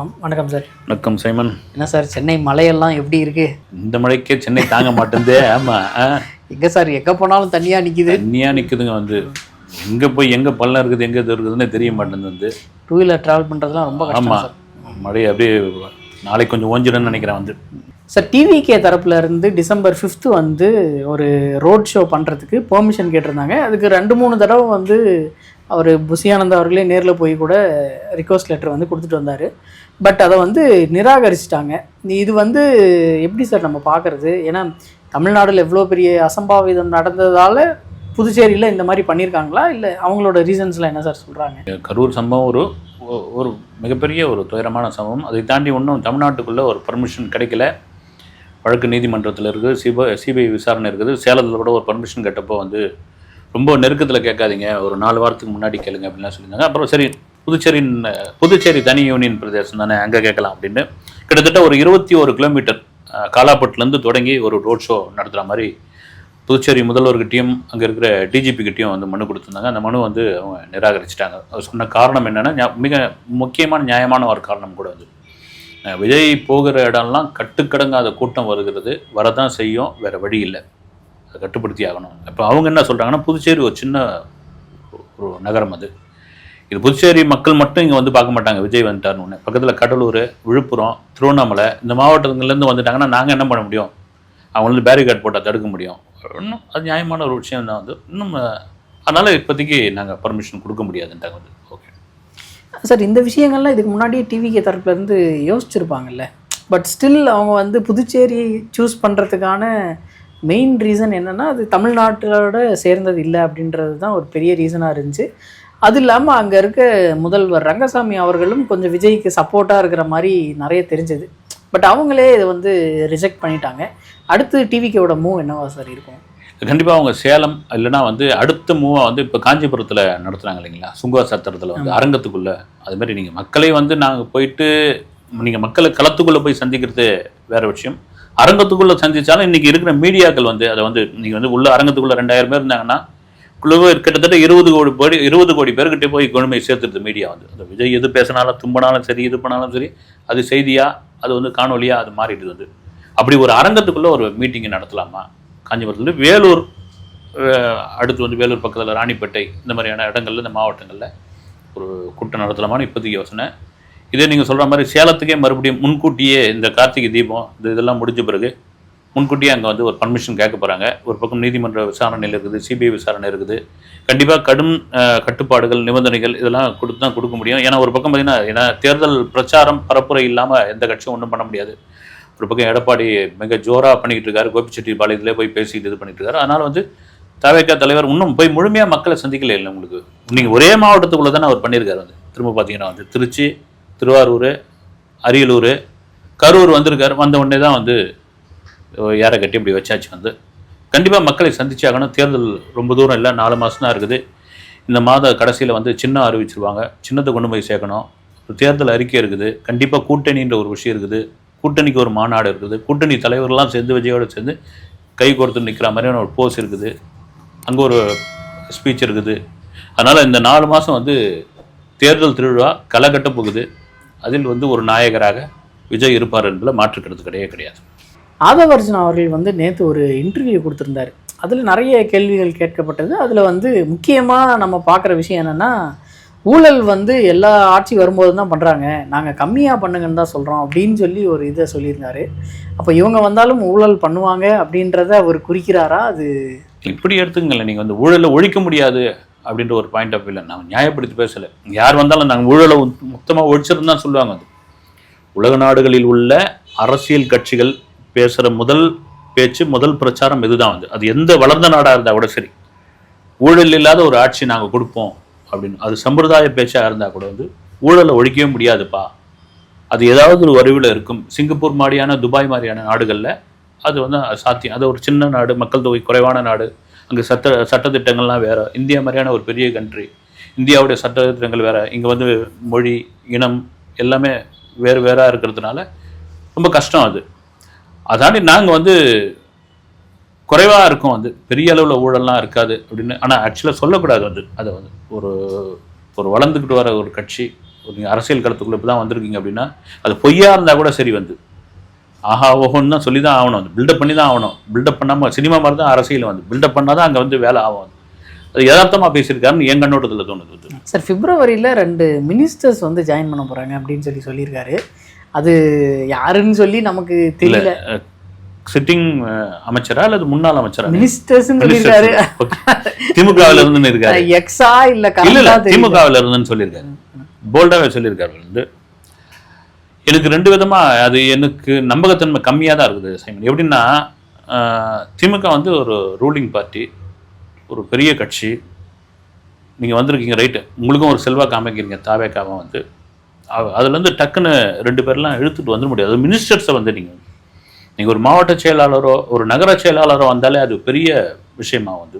வணக்கம் சார். வணக்கம் சைமன். என்ன சார் சென்னை மழையெல்லாம் எப்படி இருக்கு? இந்த மழைக்கே சென்னை தாங்க மாட்டேங்குது. ஆமா, எங்க சார் எங்க போனாலும் தண்ணியா நிக்குதுங்க. எங்க போய் எங்க பள்ளம் இருக்குது எங்க இது இருக்குதுன்னு தெரிய மாட்டேங்குது. டூ வீலர் டிராவல் பண்றதுலாம் ரொம்ப கஷ்டம். ஆமா, மழை அப்படியே நாளைக்கு கொஞ்சம் ஓஞ்சிடும்னு நினைக்கிறேன். சார் டிவிகே தரப்புல இருந்து December 5th ஒரு ரோட் ஷோ பண்றதுக்கு பெர்மிஷன் கேட்டிருந்தாங்க. அதுக்கு 2-3 தடவை அவர் புசியானந்த் அவர்களே நேரில் போய் கூட ரிக்வஸ்ட் லெட்டர் கொடுத்துட்டு வந்தார். பட் அதை நிராகரிச்சிட்டாங்க. இது எப்படி சார் நம்ம பார்க்குறது? ஏன்னா தமிழ்நாடுல எவ்வளோ பெரிய அசம்பாவிதம் நடந்ததால் புதுச்சேரியில் இந்த மாதிரி பண்ணியிருக்காங்களா, இல்லை அவங்களோட ரீசன்ஸ்லாம் என்ன சார் சொல்கிறாங்க? கரூர் சம்பவம் ஒரு மிகப்பெரிய ஒரு துயரமான சம்பவம். அதை தாண்டி இன்னும் தமிழ்நாட்டுக்குள்ளே ஒரு பர்மிஷன் கிடைக்கல. வழக்கு நீதிமன்றத்தில் இருக்குது, சிபிஐ விசாரணை இருக்குது. சேலத்தில் கூட ஒரு பர்மிஷன் கேட்டப்போ ரொம்ப நெருக்கத்தில் கேட்காதீங்க, ஒரு 4 வாரத்துக்கு முன்னாடி கேளுங்க அப்படின்லாம் சொல்லியிருந்தாங்க. அப்புறம் சரி, புதுச்சேரி தனி யூனியன் பிரதேசம் தானே, அங்கே கேட்கலாம் அப்படின்னு கிட்டத்தட்ட ஒரு 21 கிலோமீட்டர் காலாப்பட்டுலேருந்து தொடங்கி ஒரு ரோட் ஷோ நடத்துகிற மாதிரி புதுச்சேரி முதல்வர்கிட்டையும் அங்கே இருக்கிற டிஜிபிக்கிட்டையும் மனு கொடுத்துருந்தாங்க. அந்த மனு அவங்க நிராகரிச்சிட்டாங்க. அது சொன்ன காரணம் என்னென்னா, மிக முக்கியமான நியாயமான ஒரு காரணம் கூட விஜய் போகிற இடம்லாம் கட்டுக்கடங்காத கூட்டம் வருகிறது, வரதான் செய்யும், வேறு வழி இல்லை, அதை கட்டுப்படுத்தி ஆகணும். இப்போ அவங்க என்ன சொல்கிறாங்கன்னா, புதுச்சேரி ஒரு சின்ன ஒரு நகரம், இது புதுச்சேரி மக்கள் மட்டும் இங்கே பார்க்க மாட்டாங்க. விஜய் வந்துட்டார்னு ஒன்று பக்கத்தில் கடலூர், விழுப்புரம், திருவண்ணாமலை இந்த மாவட்டங்கள்லேருந்து வந்துட்டாங்கன்னா நாங்கள் என்ன பண்ண முடியும்? அவங்க பேரிகார்டு போட்டால் தடுக்க முடியும். இன்னும் அது நியாயமான ஒரு விஷயம் தான். இன்னும் அதனால் இப்போதைக்கு நாங்கள் பர்மிஷன் கொடுக்க முடியாதுன்ட்டாங்க. ஓகே சார், இந்த விஷயங்கள்லாம் இதுக்கு முன்னாடி டிவிகே தரப்புலேருந்து யோசிச்சிருப்பாங்கல்ல. பட் ஸ்டில் அவங்க புதுச்சேரி சூஸ் பண்ணுறதுக்கான மெயின் ரீசன் என்னென்னா, அது தமிழ்நாட்டோட சேர்ந்தது இல்லை அப்படின்றது தான் ஒரு பெரிய ரீசனாக இருந்துச்சு. அது இல்லாமல் அங்கே இருக்க முதல்வர் ரங்கசாமி அவர்களும் கொஞ்சம் விஜய்க்கு சப்போர்ட்டாக இருக்கிற மாதிரி நிறைய தெரிஞ்சது. பட் அவங்களே இதை ரிஜெக்ட் பண்ணிட்டாங்க. அடுத்து டிவிகேவோட மூவ் என்னவா சார் இருக்கும்? கண்டிப்பாக அவங்க சேலம் இல்லைனா அடுத்த மூவாக இப்போ காஞ்சிபுரத்தில் நடத்துகிறாங்க இல்லைங்களா, சுங்கா சத்திரத்தில் அரங்கத்துக்குள்ளே. அதுமாதிரி நீங்கள் மக்களை நாங்கள் போயிட்டு நீங்கள் மக்களை களத்துக்குள்ளே போய் சந்திக்கிறது வேறு விஷயம். அரங்கத்துக்குள்ளே சந்தித்தாலும் இன்றைக்கி இருக்கிற மீடியாக்கள் அதை நீங்கள் உள்ள அரங்கத்துக்குள்ளே 2000 பேர் இருந்தாங்கன்னா குழுவே கிட்டத்தட்ட 20 கோடி பேர்கிட்ட போய் கொழுமை சேர்த்துருது மீடியா. அந்த விஜய் எது பேசினாலும் தும்பினாலும் சரி, இது பண்ணாலும் சரி, அது செய்தியாக, அது காணொலியாக அது மாறிடுது. அப்படி ஒரு அரங்கத்துக்குள்ளே ஒரு மீட்டிங்கை நடத்தலாமா? காஞ்சிபுரத்தில் வேலூர், அடுத்து வேலூர் பக்கத்தில் ராணிப்பேட்டை, இந்த மாதிரியான இடங்கள்ல, இந்த மாவட்டங்களில் ஒரு கூட்டம் நடத்தலாமான்னு இப்போதைக்கு யோசனை. இதே நீங்கள் சொல்கிற மாதிரி சேலத்துக்கே மறுபடியும் முன்கூட்டியே இந்த கார்த்திகை தீபம் இதெல்லாம் முடிஞ்ச பிறகு முன்கூட்டியே அங்கே ஒரு பர்மிஷன் கேட்க போகிறாங்க. ஒரு பக்கம் நீதிமன்ற விசாரணையில் இருக்குது, சிபிஐ விசாரணை இருக்குது. கண்டிப்பாக கடும் கட்டுப்பாடுகள், நிபந்தனைகள் இதெல்லாம் கொடுக்க முடியும். ஏன்னா ஒரு பக்கம் பார்த்தீங்கன்னா, தேர்தல் பிரச்சாரம் பரப்புரை இல்லாமல் எந்த கட்சியும் ஒன்றும் பண்ண முடியாது. ஒரு பக்கம் எடப்பாடி மிக ஜோராக பண்ணிக்கிட்டு இருக்காரு, கோபிச்செட்டிப்பாளையத்திலே போய் பேசிட்டு இது பண்ணிட்டு இருக்காரு. அதனால் தவேகா தலைவர் இன்னும் போய் முழுமையாக மக்களை சந்திக்கல. இல்லை உங்களுக்கு நீங்கள் ஒரே மாவட்டத்துக்குள்ளே தானே அவர் பண்ணியிருக்காரு. திரும்ப பார்த்தீங்கன்னா திருச்சி, திருவாரூர், அரியலூர், கரூர் வந்திருக்காரு. வந்த உடனே தான் யாரை கட்டி இப்படி வச்சாச்சு. கண்டிப்பாக மக்களை சந்திச்சாகணும். தேர்தல் ரொம்ப தூரம் இல்லை, 4 மாதம் தான் இருக்குது. இந்த மாத கடைசியில் சின்னம் அறிவிச்சிருவாங்க. சின்னத்தை கொண்டு போய் சேர்க்கணும். தேர்தல் அறிக்கை இருக்குது. கண்டிப்பாக கூட்டணின்ற ஒரு விஷயம் இருக்குது. கூட்டணிக்கு ஒரு மாநாடு இருக்குது. கூட்டணி தலைவர்கள்லாம் சேர்ந்து விஜயோடு சேர்ந்து கை கோர்த்து நிற்கிற மாதிரியான ஒரு போஸ் இருக்குது. அங்கே ஒரு ஸ்பீச் இருக்குது. அதனால் இந்த 4 மாதம் தேர்தல் திருவிழா களை கட்ட போகுது. அதில் ஒரு நாயகராக விஜய் இருப்பார் என்பதில் மாற்றுக்கிறது கிடையாது. ஆதவ அர்ஜுனா அவர்கள் நேற்று ஒரு இன்டர்வியூ கொடுத்துருந்தார். அதில் நிறைய கேள்விகள் கேட்கப்பட்டது. அதில் முக்கியமாக நம்ம பார்க்குற விஷயம் என்னென்னா, ஊழல் எல்லா ஆட்சி வரும்போது தான் பண்ணுறாங்க, நாங்கள் கம்மியாக பண்ணுங்கன்னு தான் சொல்கிறோம் அப்படின்னு சொல்லி ஒரு இதை சொல்லியிருந்தார். அப்போ இவங்க வந்தாலும் ஊழல் பண்ணுவாங்க அப்படின்றத அவர் குறிக்கிறாரா? அது இப்படி எடுத்துக்கங்களேன். நீங்கள் ஊழலை ஒழிக்க முடியாது அப்படின்ற ஒரு பாயிண்ட் ஆஃப் வியூவில் நான் நியாயப்படுத்தி பேசலை. யார் வந்தாலும் நாங்கள் ஊழலை மொத்தமாக ஒழிச்சிருந்து தான் சொல்லுவாங்க. உலக நாடுகளில் உள்ள அரசியல் கட்சிகள் பேசுகிற முதல் பேச்சு, முதல் பிரச்சாரம் இதுதான். அது எந்த வளர்ந்த நாடாக இருந்தால் கூட சரி, ஊழல் இல்லாத ஒரு ஆட்சி நாங்கள் கொடுப்போம் அப்படின்னு. அது சம்பிரதாய பேச்சாக இருந்தால் கூட ஊழலை ஒழிக்கவே முடியாதுப்பா, அது ஏதாவது ஒரு வடிவில் இருக்கும். சிங்கப்பூர் மாதிரியான, துபாய் மாதிரியான நாடுகளில் அது சாத்தியம். அது ஒரு சின்ன நாடு, மக்கள் தொகை குறைவான நாடு, அங்கே சட்டத்திட்டங்கள்லாம் வேறு. இந்தியா மாதிரியான ஒரு பெரிய கண்ட்ரி, இந்தியாவுடைய சட்டத்திட்டங்கள் வேறு. இங்கே மொழி, இனம் எல்லாமே வேறாக இருக்கிறதுனால ரொம்ப கஷ்டம். அதாண்டி நாங்கள் குறைவாக இருக்கும், பெரிய அளவில் ஊழல்லாம் இருக்காது அப்படின்னு. ஆனால் ஆக்சுவலாக சொல்லக்கூடாது. அதை ஒரு வளர்ந்துக்கிட்டு வர ஒரு கட்சி, நீங்கள் அரசியல் களத்துக்குள்ளே இப்போ தான் வந்திருக்கீங்க அப்படின்னா அது பொய்யா இருந்தால் கூட சரி வந்து ஆஹா ஓஹோன்னு தான் சொல்லி தான் ஆகணும், அது பில்டப் பண்ணி தான் ஆகணும். பில்டப் பண்ணாமல் சினிமா மாதிரி தான் அரசியல் வந்து பில்டப் பண்ணால் தான் அங்கே வந்து வேலை ஆகும். அது யதார்த்தமாக பேசியிருக்காருன்னு என் கண்ணோட்டத்தில் தோணுது. சார் பிப்ரவரியில் 2 மினிஸ்டர்ஸ் வந்து ஜாயின் பண்ண போகிறாங்க அப்படின்னு சொல்லியிருக்காரு. அது யாருன்னு சொல்லி நமக்கு தெரியல. சிட்டிங் அமைச்சரா அல்லது முன்னாள் அமைச்சரா? மினிஸ்டர்ஸ் சொல்லியிருக்காரு. திமுகவில் இருந்துன்னு இருக்காரு. எக்ஸா இல்லை திமுகவில் இருந்துன்னு சொல்லியிருக்காரு. போல்டாகவே சொல்லியிருக்காரு வந்து. எனக்கு 2 விதமாக அது எனக்கு நம்பகத்தன்மை கம்மியாக தான் இருக்குது சைமன். எப்படின்னா திமுக வந்து ஒரு ரூலிங் பார்ட்டி, ஒரு பெரிய கட்சி. நீங்கள் வந்திருக்கீங்க ரைட்டு, உங்களுக்கும் ஒரு செல்வாக்கு அமைக்கிறீங்க தாவேக்காவை வந்து. அதுலேருந்து டக்குன்னு 2 பேர்லாம் இழுத்துட்டு வந்துட முடியாது. மினிஸ்டர்ஸை வந்து நீங்கள் ஒரு மாவட்ட செயலாளரோ ஒரு நகர செயலாளரோ வந்தாலே அது பெரிய விஷயமா வந்து.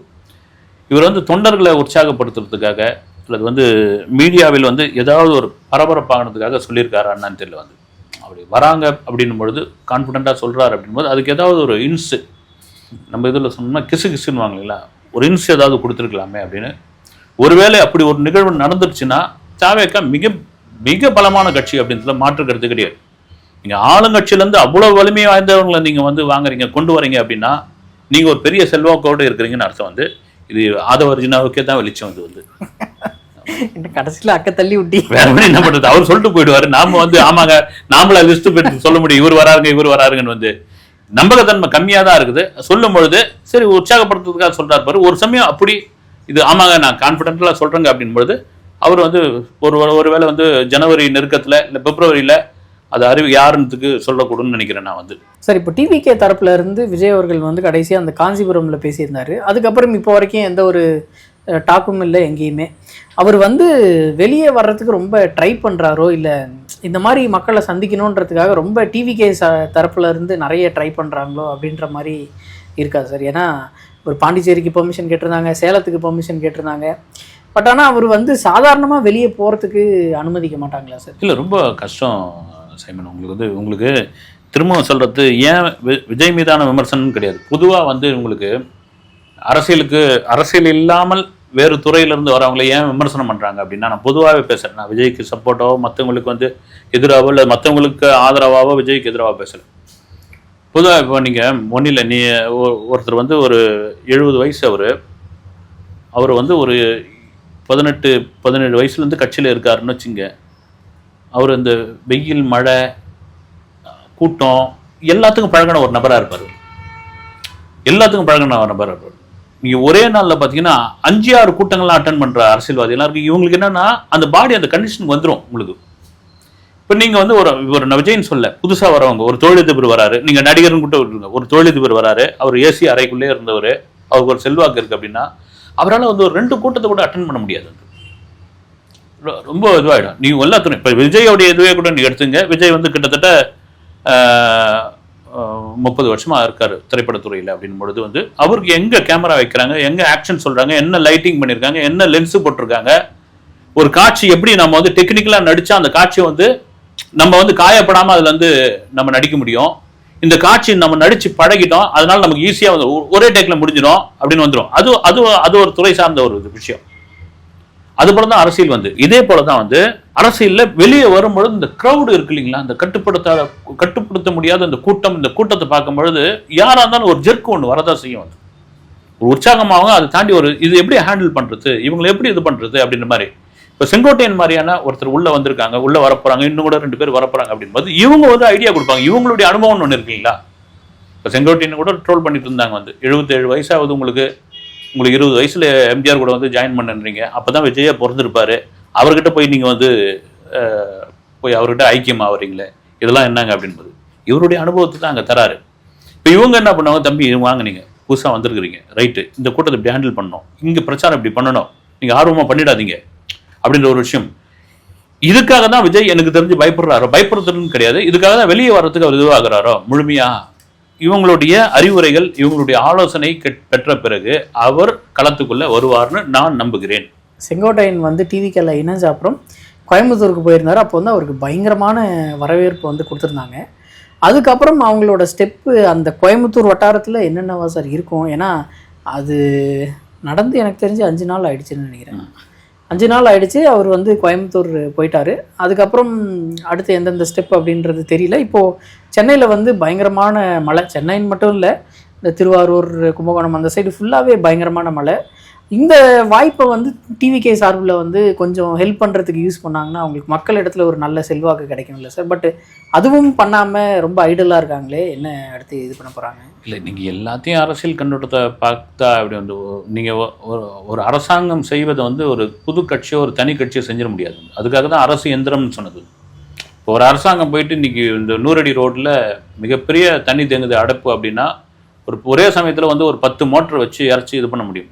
இவர் வந்து தொண்டர்களை உற்சாகப்படுத்துறதுக்காக அல்லது வந்து மீடியாவில் வந்து ஏதாவது ஒரு பரபரப்பானதுக்காக சொல்லியிருக்காரு அண்ணான்னு தெரியல வந்து. அப்படி வராங்க அப்படின்னும் பொழுது கான்ஃபிடென்ட்டாக சொல்கிறாரு அப்படின்போது அதுக்கு ஏதாவது ஒரு இன்ஸு, நம்ம இதில் சொன்னோம்னா கிசுன்னு வாங்கலைங்களா, ஒரு இன்ஸ் ஏதாவது கொடுத்துருக்கலாமே அப்படின்னு. ஒருவேளை அப்படி ஒரு நிகழ்வு நடந்துருச்சுன்னா தாவேக்கா மிக மிக பலமான கட்சி அப்படின்றத மாற்று கருத்து கிடையாது. நீங்கள் ஆளுங்கட்சியிலேருந்து அவ்வளோ வலிமை வாய்ந்தவங்களை நீங்கள் வந்து வாங்குறீங்க கொண்டு வரீங்க அப்படின்னா நீங்கள் ஒரு பெரிய செல்வாக்கோடு இருக்கிறீங்கன்னு அர்த்தம் வந்து. இது ஆதவர்ஜினாவுக்கே தான் வெளிச்சம் வந்து கடைசியில் அக்க தள்ளி விட்டி என்ன பண்றது, அவர் சொல்லிட்டு போயிடுவாரு. நாம வந்து ஆமாங்க நாமளா லிஸ்ட் போட்டு சொல்ல முடியும் இவர் வராருங்கன்னு வந்து நம்பகத்தன்மை கம்மியாக தான் இருக்குது. சொல்லும் பொழுது சரி உற்சாகப்படுத்துறதுக்காக சொல்றாரு பாரு. ஒரு சமயம் அப்படி இது ஆமாங்க நான் கான்ஃபிடென்ட்லாம் சொல்றேங்க அப்படின்பொழுது அவர் வந்து ஒருவேளை வந்து ஜனவரி நெருக்கத்தில் இல்லை பிப்ரவரியில் அது யாருன்றதுக்கு சொல்லக்கூடாதுன்னு நினைக்கிறேன் நான் வந்து. சார் இப்போ டிவிகே தரப்புல இருந்து விஜய் அவர்கள் வந்து கடைசியாக அந்த காஞ்சிபுரம்ல பேசியிருந்தாரு. அதுக்கப்புறம் இப்போ வரைக்கும் எந்த ஒரு டாக்கும் இல்லை எங்கேயுமே. அவர் வந்து வெளியே வர்றதுக்கு ரொம்ப ட்ரை பண்ணுறாரோ இல்லை இந்த மாதிரி மக்களை சந்திக்கணுன்றதுக்காக ரொம்ப டிவிகே தரப்புல இருந்து நிறைய ட்ரை பண்ணுறாங்களோ அப்படின்ற மாதிரி இருக்காது சார். ஏன்னா ஒரு பாண்டிச்சேரிக்கு பெர்மிஷன் கேட்டிருந்தாங்க, சேலத்துக்கு பெர்மிஷன் கேட்டிருந்தாங்க. பட் ஆனால் அவர் வந்து சாதாரணமாக வெளியே போகிறதுக்கு அனுமதிக்க மாட்டாங்களா சார்? இல்லை ரொம்ப கஷ்டம் சைமன். உங்களுக்கு திரும்ப சொல்கிறது ஏன் விஜய் மீதான விமர்சனம் கிடையாது. பொதுவாக வந்து உங்களுக்கு அரசியல் இல்லாமல் வேறு துறையிலேருந்து வரவங்களை ஏன் விமர்சனம் பண்ணுறாங்க அப்படின்னா நான் பொதுவாகவே பேசுகிறேன். நான் விஜய்க்கு சப்போர்ட்டோ மற்றவங்களுக்கு வந்து எதிராகவோ இல்லை மற்றவங்களுக்கு ஆதரவாகவோ விஜய்க்கு எதிராக பேசலை. பொதுவாக இப்போ நீங்கள் ஒன்றில் ஒருத்தர் வந்து ஒரு 70 வயசு அவர் வந்து ஒரு 18-17 வயசுலேருந்து கட்சியில் இருக்காருன்னு வச்சுங்க. அவர் இந்த வெயில் மழை கூட்டம் எல்லாத்துக்கும் பழகின ஒரு நபராக இருப்பார். நீங்கள் ஒரே நாளில் பார்த்தீங்கன்னா 5-6 கூட்டங்கள்லாம் அட்டன் பண்ணுற அரசியல்வாதிகளாக இருக்குது. இவங்களுக்கு என்னென்னா அந்த பாடி அந்த கண்டிஷன் வந்துடும் உங்களுக்கு. இப்போ நீங்கள் வந்து ஒரு விஜய்ன்னு சொல்ல புதுசாக வரவங்க ஒரு தொழிலதிபர் வராரு, நீங்கள் நடிகர்னு கூட விட்டுருங்க, ஒரு தொழிலதிபர் வராரு, அவர் ஏசி அறைக்குள்ளே இருந்தவர், அவருக்கு ஒரு செல்வாக்கு இருக்குது அப்படின்னா அவரால் வந்து ஒரு 2 கூட்டத்தை கூட அட்டன் பண்ண முடியாது. ரொம்ப இதுவாகிடும். நீங்கள் எல்லாத்துலையும் இப்போ விஜயோடைய இதுவே கூட நீங்கள் எடுத்துங்க. விஜய் வந்து கிட்டத்தட்ட 30 வருஷமாக இருக்கார் திரைப்படத்துறையில் அப்படின் பொழுது வந்து அவருக்கு எங்கே கேமரா வைக்கிறாங்க, எங்கே ஆக்ஷன் சொல்கிறாங்க, என்ன லைட்டிங் பண்ணியிருக்காங்க, என்ன லென்ஸு போட்டிருக்காங்க, ஒரு காட்சி எப்படி நம்ம வந்து டெக்னிக்கலாக நடித்தா அந்த காட்சியை வந்து நம்ம வந்து காயப்படாமல் அதில் வந்து நம்ம நடிக்க முடியும். இந்த காட்சி நம்ம நடித்து பழகிட்டோம், அதனால நமக்கு ஈஸியாக வந்து ஒரே டேக்கில் முடிஞ்சிடும் அப்படின்னு வந்துடும். அது ஒரு துறை சார்ந்த ஒரு விஷயம். அது போல தான் அரசியல் வந்து இதே போல தான் வந்து அரசியலில் வெளியே வரும்பொழுது இந்த க்ரௌடு இருக்கு இல்லைங்களா, அந்த கட்டுப்படுத்த முடியாத இந்த கூட்டத்தை பார்க்கும்பொழுது யாராக இருந்தாலும் ஒரு ஜெர்க்கு ஒன்று வரதான் செய்யும். வந்து ஒரு உற்சாகமாகவும் அதை தாண்டி ஒரு இது எப்படி ஹேண்டில் பண்ணுறது, இவங்களை எப்படி இது பண்ணுறது அப்படின்ற மாதிரி. இப்போ செங்கோட்டையன் மாதிரியான ஒருத்தர் உள்ளே வந்திருக்காங்க, உள்ளே வரப்போகிறாங்க, இன்னும் கூட 2 பேர் வரப்போகிறாங்க அப்படின்போது இவங்க வந்து ஐடியா கொடுப்பாங்க. இவங்களுடைய அனுபவம்னு ஒன்று இருக்குங்களா. இப்போ செங்கோட்டையன் கூட ட்ரோல் பண்ணிட்டு இருந்தாங்க வந்து 77 வயசாவது உங்களுக்கு 20 வயசுல எம்ஜிஆர் கூட வந்து ஜாயின் பண்ணுறீங்க, அப்போ தான் விஜயா பிறந்திருப்பாரு, அவர்கிட்ட போய் நீங்கள் வந்து போய் அவர்கிட்ட ஐக்கியம் ஆகிறீங்களே, இதெல்லாம் என்னங்க அப்படின்பது இவருடைய அனுபவத்தை தான் அங்கே தராரு. இப்போ இவங்க என்ன பண்ணுவாங்க, தம்பி வாங்க நீங்கள் புதுசாக வந்திருக்கிறீங்க ரைட்டு, இந்த கூட்டத்தை இப்படி ஹேண்டில் பண்ணணும், இங்கே பிரச்சாரம் இப்படி பண்ணணும், நீங்கள் ஆர்வமாக பண்ணிடாதீங்க அப்படின்ற ஒரு விஷயம். இதுக்காக தான் விஜய் எனக்கு தெரிஞ்சு பயப்படுறதுன்னு கிடையாது, இதுக்காக தான் வெளியே வர்றதுக்கு அவர் இதுவாகிறாரோ முழுமையாக. இவங்களுடைய அறிவுரைகள் இவங்களுடைய ஆலோசனை பெற்ற பிறகு அவர் களத்துக்குள்ள வருவார்னு நான் நம்புகிறேன். செங்கோட்டையன் வந்து டிவிக்கெல்லாம் இணைஞ்ச அப்புறம் கோயம்புத்தூருக்கு போயிருந்தார். அப்போ வந்து அவருக்கு பயங்கரமான வரவேற்பு வந்து கொடுத்துருந்தாங்க. அதுக்கப்புறம் அவங்களோட ஸ்டெப்பு அந்த கோயம்புத்தூர் வட்டாரத்தில் என்னென்னவா சார் இருக்கும்? ஏன்னா அது நடந்து எனக்கு தெரிஞ்சு 5 நாள் ஆயிடுச்சுன்னு நினைக்கிறேன். 5 நாள் ஆயிடுச்சு. அவர் வந்து கோயம்புத்தூர் போயிட்டாரு. அதுக்கப்புறம் அடுத்து எந்தெந்த ஸ்டெப் அப்படின்றது தெரியல. இப்போது சென்னையில் வந்து பயங்கரமான மழை. சென்னைன்னு மட்டும் இல்லை, இந்த திருவாரூர், கும்பகோணம் அந்த சைடு ஃபுல்லாகவே பயங்கரமான மழை. இந்த வாய்ப்பை வந்து டிவிகே சார்பில் வந்து கொஞ்சம் ஹெல்ப் பண்ணுறதுக்கு யூஸ் பண்ணாங்கன்னா அவங்களுக்கு மக்கள் இடத்துல ஒரு நல்ல செல்வாக்கு கிடைக்கும்ல சார். பட் அதுவும் பண்ணாமல் ரொம்ப ஐடலாக இருக்காங்களே, என்ன அடுத்து இது பண்ண போகிறாங்க? இல்லை, நீங்கள் எல்லாத்தையும் அரசியல் கண்ணோட்டத்தை பார்த்தா அப்படி வந்து நீங்கள் ஒரு அரசாங்கம் செய்வதை வந்து ஒரு புது கட்சியோ ஒரு தனி கட்சியோ செஞ்சிட முடியாது. அதுக்காக தான் அரசு எந்திரம்னு சொன்னது. இப்போ ஒரு அரசாங்கம் போயிட்டு இன்றைக்கி இந்த 100 அடி ரோட்டில் மிகப்பெரிய தண்ணி தேங்குது அடைப்பு அப்படின்னா ஒரே சமயத்தில் வந்து ஒரு 10 மோட்டர் வச்சு இறச்சி இது பண்ண முடியும்.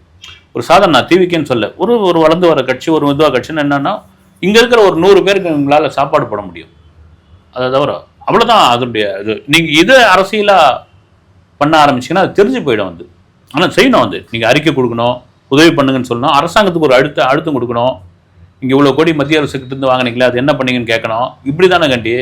ஒரு சாதாரண டிவிக்கேன்னு சொல்ல ஒரு வளர்ந்து வர கட்சி, ஒரு மெதுவாக கட்சின்னு என்னன்னா இங்கே இருக்கிற ஒரு 100 பேருக்கு உங்களால் சாப்பாடு போட முடியும். அதை தவிர அவ்வளோதான் அதனுடைய இது. நீங்கள் இதை அரசியலாக பண்ண ஆரம்பிச்சிங்கன்னா அது தெரிஞ்சு போயிடும் வந்து. ஆனால் செய்யணும் வந்து, நீங்கள் அறிக்கை கொடுக்கணும், உதவி பண்ணுங்கன்னு சொல்லணும், அரசாங்கத்துக்கு ஒரு அழுத்தம் கொடுக்கணும். இங்கே இவ்வளோ கோடி மத்திய அரசுக்கிட்ட இருந்து வாங்கினீங்களே, அது என்ன பண்ணீங்கன்னு கேட்கணும். இப்படி தானே கண்டி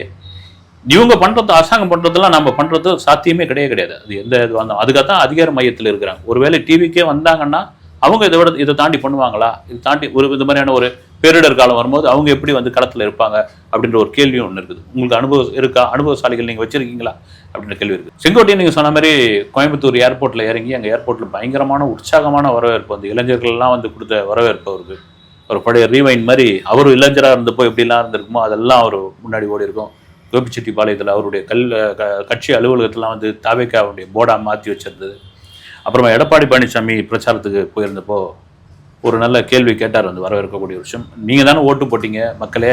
இவங்க பண்ணுறது, அரசாங்கம் பண்ணுறதெல்லாம் நம்ம பண்ணுறது சாத்தியமே கிடையாது. அது எந்த இது வந்தோம் அதுக்காக தான் அதிகார மையத்தில் இருக்கிறாங்க. ஒருவேளை டிவிக்கே வந்தாங்கன்னா அவங்க இதை தாண்டி பண்ணுவாங்களா? இது தாண்டி இது மாதிரியான ஒரு பேரிடர் காலம் வரும்போது அவங்க எப்படி வந்து களத்தில் இருப்பாங்க அப்படின்ற ஒரு கேள்வியும் ஒன்று இருக்குது. உங்களுக்கு அனுபவம் இருக்கா? அனுபவசாலிகள் நீங்கள் வச்சுருக்கீங்களா அப்படின்ற கேள்வி இருக்குது. செங்கோட்டையை நீங்கள் சொன்ன மாதிரி கோயம்புத்தூர் ஏர்போர்ட்டில் இறங்கி அங்கே ஏர்போர்ட்டில் பயங்கரமான உற்சாகமான வரவேற்பு, வந்து இளைஞர்கள்லாம் வந்து கொடுத்த வரவேற்பு அவருக்கு. ஒரு பழைய ரீவைன் மாதிரி அவர் இளைஞராக இருந்தப்போ எப்படிலாம் இருந்திருக்குமோ அதெல்லாம் அவர் முன்னாடி ஓடி இருக்கும். கோபிச்செட்டிப்பாளையத்தில் அவருடைய கட்சி அலுவலகத்திலாம் வந்து தாவேக்காவுடைய போர்டாக மாற்றி வச்சிருந்தது. அப்புறமா எடப்பாடி பழனிசாமி பிரச்சாரத்துக்கு போயிருந்தப்போ ஒரு நல்ல கேள்வி கேட்டார், வந்து வரவேற்கக்கூடிய விஷயம். நீங்கள் தானே ஓட்டு போட்டீங்க, மக்களே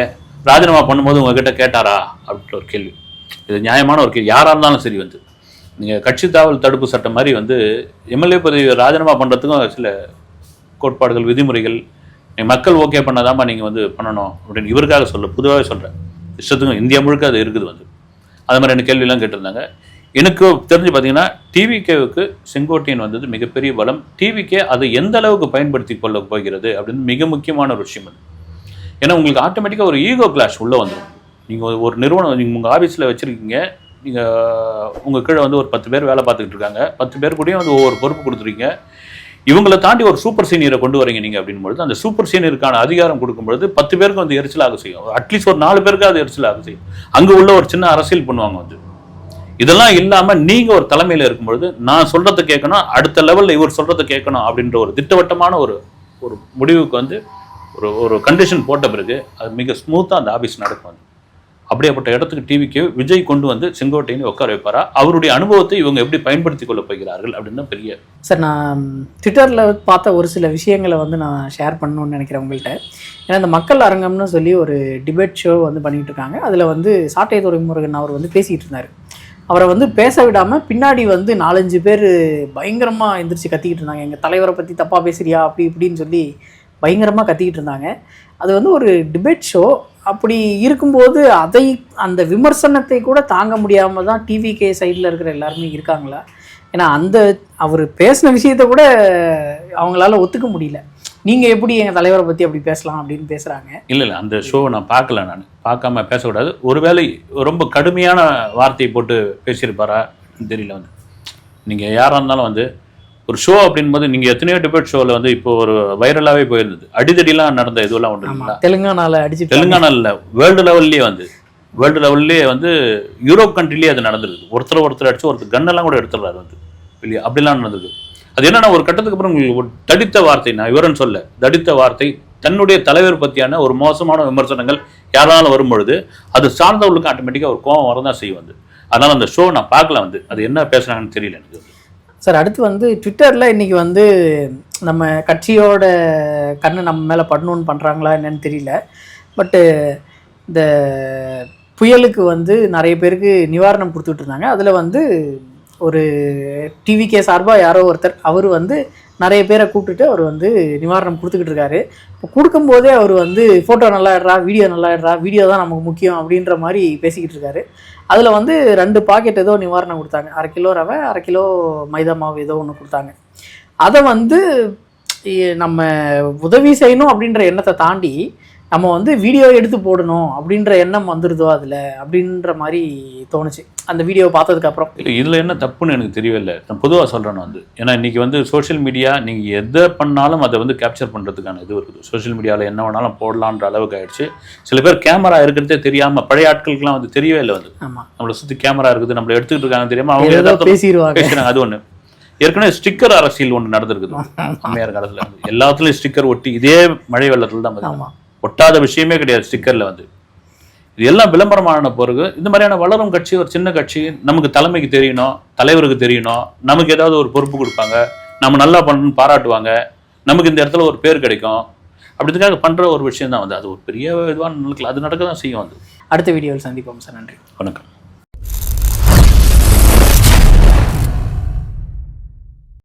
ராஜினாமா பண்ணும்போது உங்ககிட்ட கேட்டாரா அப்படின்ற ஒரு கேள்வி. இது நியாயமான ஒரு கேள்வி. யாராக இருந்தாலும் சரி வந்து நீங்கள் கட்சி தாவல் தடுப்பு சட்டம் மாதிரி வந்து எம்எல்ஏ பதவி ராஜினாமா பண்ணுறதுக்கும் சில கோட்பாடுகள், விதிமுறைகள், மக்கள் ஓகே பண்ணாதாம்மா நீங்கள் வந்து பண்ணணும் அப்படின்னு இவருக்காக பொதுவாகவே சொல்கிறேன். இஷ்டத்துக்கும் இந்தியா முழுக்க அது இருக்குது வந்து. அது மாதிரியான கேள்வியெல்லாம் கேட்டிருந்தாங்க. எனக்கு தெரிஞ்சு பார்த்தீங்கன்னா டிவிகேவுக்கு செங்கோட்டையன் வந்தது மிகப்பெரிய பலம். டிவிகே அதை எந்த அளவுக்கு பயன்படுத்தி கொள்ள போகிறது அப்படின்னு மிக முக்கியமான ஒரு விஷயம் அது. ஏன்னா உங்களுக்கு ஆட்டோமேட்டிக்காக ஒரு ஈகோ கிளாஷ் உள்ளே வந்துடும். நீங்கள் ஒரு நிறுவனம் நீங்கள் உங்கள் ஆஃபீஸில் வச்சுருக்கீங்க, நீங்கள் உங்கள் கீழே வந்து ஒரு 10 பேர் வேலை பார்த்துக்கிட்டு இருக்காங்க. 10 பேர் கூடயும் வந்து ஒவ்வொரு பொறுப்பு கொடுத்துருக்கீங்க. இவங்களை தாண்டி ஒரு சூப்பர் சீனியரை கொண்டு வரீங்க நீங்கள் அப்படின்பொழுது அந்த சூப்பர் சீனியருக்கான அதிகாரம் கொடுக்கும்பொழுது 10 பேருக்கு வந்து எரிச்சலாக செய்யும். அட்லீஸ்ட் ஒரு 4 பேருக்கு அது எரிச்சலாக செய்யும். அங்கே உள்ள ஒரு சின்ன அரசியல் பண்ணுவாங்க வந்து. இதெல்லாம் இல்லாமல் நீங்கள் ஒரு தலைமையில் இருக்கும்பொழுது நான் சொல்கிறத கேட்கணும், அடுத்த லெவலில் இவர் சொல்கிறத கேட்கணும் அப்படின்ற ஒரு திட்டவட்டமான ஒரு முடிவுக்கு வந்து ஒரு கண்டிஷன் போட்ட பிறகு அது மிக ஸ்மூத்தாக அந்த ஆஃபீஸ் நடக்கும். வந்து அப்படியேப்பட்ட இடத்துக்கு டிவிக்கு விஜய் கொண்டு வந்து செங்கோட்டையனை உட்கார வைப்பாரா? அவருடைய அனுபவத்தை இவங்க எப்படி பயன்படுத்தி கொள்ள போகிறார்கள் அப்படின்னு பெரிய சார். நான் ட்விட்டரில் பார்த்த ஒரு சில விஷயங்களை வந்து நான் ஷேர் பண்ணணும்னு நினைக்கிறேன் உங்கள்கிட்ட. ஏன்னா இந்த மக்கள் அரங்கம்னு சொல்லி ஒரு டிபேட் ஷோ வந்து பண்ணிகிட்டு இருக்காங்க. அதில் வந்து சாட்டை துரைமுருகன் அவர் வந்து பேசிகிட்டு இருந்தார். அவரை வந்து பேச விடாமல் பின்னாடி வந்து 4-5 பேர் பயங்கரமாக எந்திரிச்சு கத்திக்கிட்டு இருந்தாங்க. எங்கள் தலைவரை பற்றி தப்பாக பேசுறியா அப்படி இப்படின்னு சொல்லி பயங்கரமாக கத்திக்கிட்டு இருந்தாங்க. அது வந்து ஒரு டிபேட் ஷோ. அப்படி இருக்கும்போது அந்த விமர்சனத்தை கூட தாங்க முடியாமல் தான் டிவிகே சைடில் இருக்கிற எல்லாருமே இருக்காங்களா? ஏன்னா அவர் பேசின விஷயத்தை கூட அவங்களால ஒத்துக்க முடியல. நீங்கள் எப்படி எங்கள் தலைவரை பற்றி அப்படி பேசலாம் அப்படின்னு பேசுகிறாங்க. இல்லை அந்த ஷோவை நான் பார்க்கல, நான் பார்க்காம பேசக்கூடாது. ஒருவேளை ரொம்ப கடுமையான வார்த்தையை போட்டு பேசியிருப்பாரா தெரியல. வந்து நீங்கள் யாராக இருந்தாலும் வந்து ஒரு ஷோ அப்படின்போது நீங்கள் எத்தனையோ டிபேட் ஷோவில் வந்து இப்போ ஒரு வைரலாகவே போயிருந்தது, அடிதடிலாம் நடந்த இதுவெல்லாம் ஒன்று இல்லைங்களா? தெலுங்கானாவில் வேர்ல்டு லெவல்லே வந்து யூரோப் கண்ட்ரிலேயே அது நடந்திருக்கு. ஒருத்தர் அடிச்சு ஒருத்தர் கன்னெல்லாம் கூட எடுத்துடுறாரு வந்து இல்லையா? அப்படிலாம் நடந்தது. அது என்னன்னா ஒரு கட்டத்துக்கு அப்புறம் உங்களுக்கு ஒரு தடித்த வார்த்தை, நான் விவரம் சொல்ல, தடித்த வார்த்தை, தன்னுடைய தலைவர் பற்றியான ஒரு மோசமான விமர்சனங்கள் யாராலும் வரும்பொழுது அது சார்ந்தவர்களுக்கு ஆட்டோமேட்டிக்காக ஒரு கோவம் வரதான் செய்யும் வந்து. அதனால் அந்த ஷோ நான் பார்க்கல வந்து. அது என்ன பேசுகிறாங்கன்னு தெரியல எனக்கு சார். அடுத்து வந்து ட்விட்டரில் இன்றைக்கி வந்து நம்ம கட்சியோட கண்ணு நம்ம மேலே படணுன்னு பண்ணுறாங்களா என்னன்னு தெரியல. பட்டு இந்த புயலுக்கு வந்து நிறைய பேருக்கு நிவாரணம் கொடுத்துட்டு இருந்தாங்க. அதில் வந்து ஒரு டிவிகே சார்பாக யாரோ ஒருத்தர் அவர் வந்து நிறைய பேரை கூப்பிட்டுட்டு அவர் வந்து நிவாரணம் கொடுத்துக்கிட்டு இருக்காரு. இப்போ கொடுக்கும்போதே அவர் வந்து ஃபோட்டோ நல்லா எடுறா, வீடியோ தான் நமக்கு முக்கியம் அப்படின்ற மாதிரி பேசிக்கிட்டு இருக்காரு. அதில் வந்து 2 பாக்கெட் ஏதோ நிவாரணம் கொடுத்தாங்க. 1/2 கிலோ ரவை, 1/2 கிலோ மைதா மாவு ஏதோ ஒன்று கொடுத்தாங்க. அதை வந்து நம்ம உதவி செய்யணும் அப்படின்ற எண்ணத்தை தாண்டி நம்ம வந்து வீடியோ எடுத்து போடணும் அப்படின்ற எண்ணம் வந்துருதோ அதில் அப்படின்ற மாதிரி தோணுச்சு அந்த வீடியோவை பார்த்ததுக்கப்புறம். இதில் என்ன தப்புன்னு எனக்கு தெரியவே இல்லை. நான் பொதுவாக சொல்கிறேன் வந்து, ஏன்னா இன்றைக்கி வந்து சோஷியல் மீடியா நீங்கள் எதை பண்ணாலும் அதை வந்து கேப்சர் பண்ணுறதுக்கான இது இருக்குது. சோஷியல் மீடியாவில் என்ன வேணாலும் போடலான்ற அளவுக்கு ஆயிடுச்சு. சில பேர் கேமரா இருக்கிறதே தெரியாமல், பழைய ஆட்களுக்குலாம் வந்து தெரியவே இல்லை வந்து, ஆமாம் நம்மளை சுற்றி கேமரா இருக்குது, நம்மளை எடுத்துக்கிட்டு இருக்காங்க தெரியாமல் அவங்க ஏதாவது பேசுகிறாங்க. அது ஒன்று. ஏற்கனவே ஸ்டிக்கர் அரசியல் ஒன்று நடந்திருக்குது அம்மையார் காலத்தில். வந்து எல்லாத்துலேயும் ஸ்டிக்கர் ஒட்டி, இதே மழை வெள்ளத்தில் தான் பார்த்தீங்கன்னா ஒட்டாத விஷயமே கிடையாது ஸ்டிக்கரில் வந்து. இது எல்லாம் விளம்பரமான பிறகு இந்த மாதிரியான வளரும் கட்சி, ஒரு சின்ன கட்சி, நமக்கு தலைமைக்கு தெரியணும், தலைவருக்கு தெரியணும், நமக்கு ஏதாவது ஒரு பொறுப்பு கொடுப்பாங்க, நம்ம நல்லா பண்ணணும்னு பாராட்டுவாங்க, நமக்கு இந்த இடத்துல ஒரு பேர் கிடைக்கும், அப்படிதுக்காக பண்ணுற ஒரு விஷயம் தான் வந்து. அது ஒரு பெரிய இதுவான நிலத்தில் அது நடக்க தான் செய்யும் வந்து. அடுத்த வீடியோவில் சந்திப்போம் சார். நன்றி, வணக்கம்.